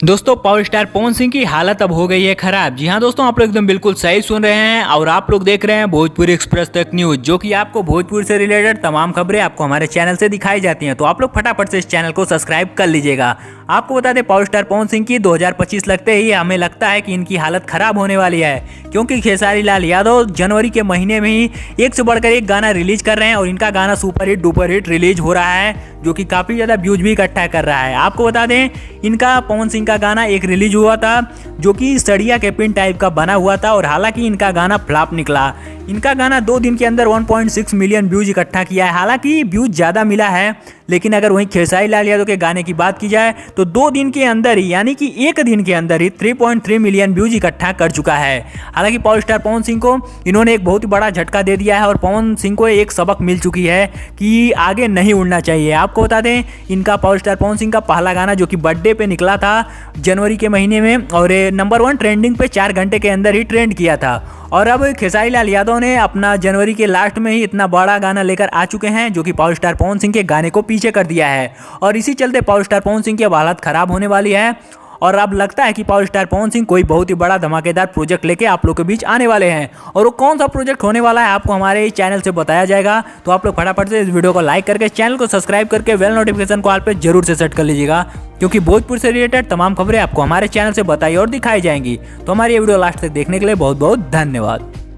दोस्तों power star Pawan Singh की हालत अब हो गई है खराब। जी हाँ दोस्तों, आप लोग एकदम बिल्कुल सही सुन रहे हैं और आप लोग देख रहे हैं भोजपुरी एक्सप्रेस तक न्यूज, जो कि आपको भोजपुर से रिलेटेड तमाम खबरें आपको हमारे चैनल से दिखाई जाती हैं। तो आप लोग फटाफट से इस चैनल को सब्सक्राइब कर लीजिएगा। आपको बता दें, पावर स्टार पवन सिंह की 2025 लगते ही हमें लगता है कि इनकी हालत खराब होने वाली है, क्योंकि खेसारी लाल यादव जनवरी के महीने में ही एक से बढ़कर एक गाना रिलीज कर रहे हैं और इनका गाना super hit duper hit release हो रहा है, जो कि काफ़ी ज़्यादा व्यूज भी इकट्ठा कर रहा है। आपको बता दें, इनका पवन सिंह का गाना एक रिलीज हुआ था जो कि सड़िया के पिन टाइप का बना हुआ था, और हालांकि इनका गाना फ्लॉप निकला। इनका गाना 2 दिन के अंदर 1.6 मिलियन व्यूज इकट्ठा किया है। हालांकि व्यूज ज़्यादा मिला है, लेकिन अगर वहीं खेसारी लाल यादव के गाने की बात की जाए तो 2 दिन के अंदर ही, यानी कि एक दिन के अंदर ही 3.3 मिलियन व्यूज इकट्ठा कर चुका है। हालांकि पावर स्टार पवन सिंह को इन्होंने एक बहुत ही बड़ा झटका दे दिया है और पवन सिंह को एक सबक मिल चुकी है कि आगे नहीं उड़ना चाहिए। आपको बता दें, इनका पावर स्टार पवन सिंह का पहला गाना जो कि बर्थडे पे निकला था जनवरी के महीने में, और नंबर 1 ट्रेंडिंग पे 4 घंटे के अंदर ही ट्रेंड किया था। और अब खेसारी लाल यादव ने अपना जनवरी के लास्ट में ही इतना बड़ा गाना लेकर आ चुके हैं, जो कि पावर स्टार पवन सिंह के गाने को पीछे कर दिया है, और इसी चलते पावर स्टार पवन सिंह की अब हालत खराब होने वाली है। और अब लगता है कि पावर स्टार पवन सिंह कोई बहुत ही बड़ा धमाकेदार प्रोजेक्ट लेके आप लोग के बीच आने वाले हैं, और वो कौन सा प्रोजेक्ट होने वाला है आपको हमारे इस चैनल से बताया जाएगा। तो आप लोग फटाफट से इस वीडियो को लाइक करके चैनल को सब्सक्राइब करके बेल नोटिफिकेशन को ऑल पे जरूर से सेट कर लीजिएगा, क्योंकि भोजपुर से रिलेटेड तमाम खबरें आपको हमारे चैनल से बताई और दिखाई जाएंगी। तो हमारी ये वीडियो लास्ट तक देखने के लिए बहुत बहुत धन्यवाद।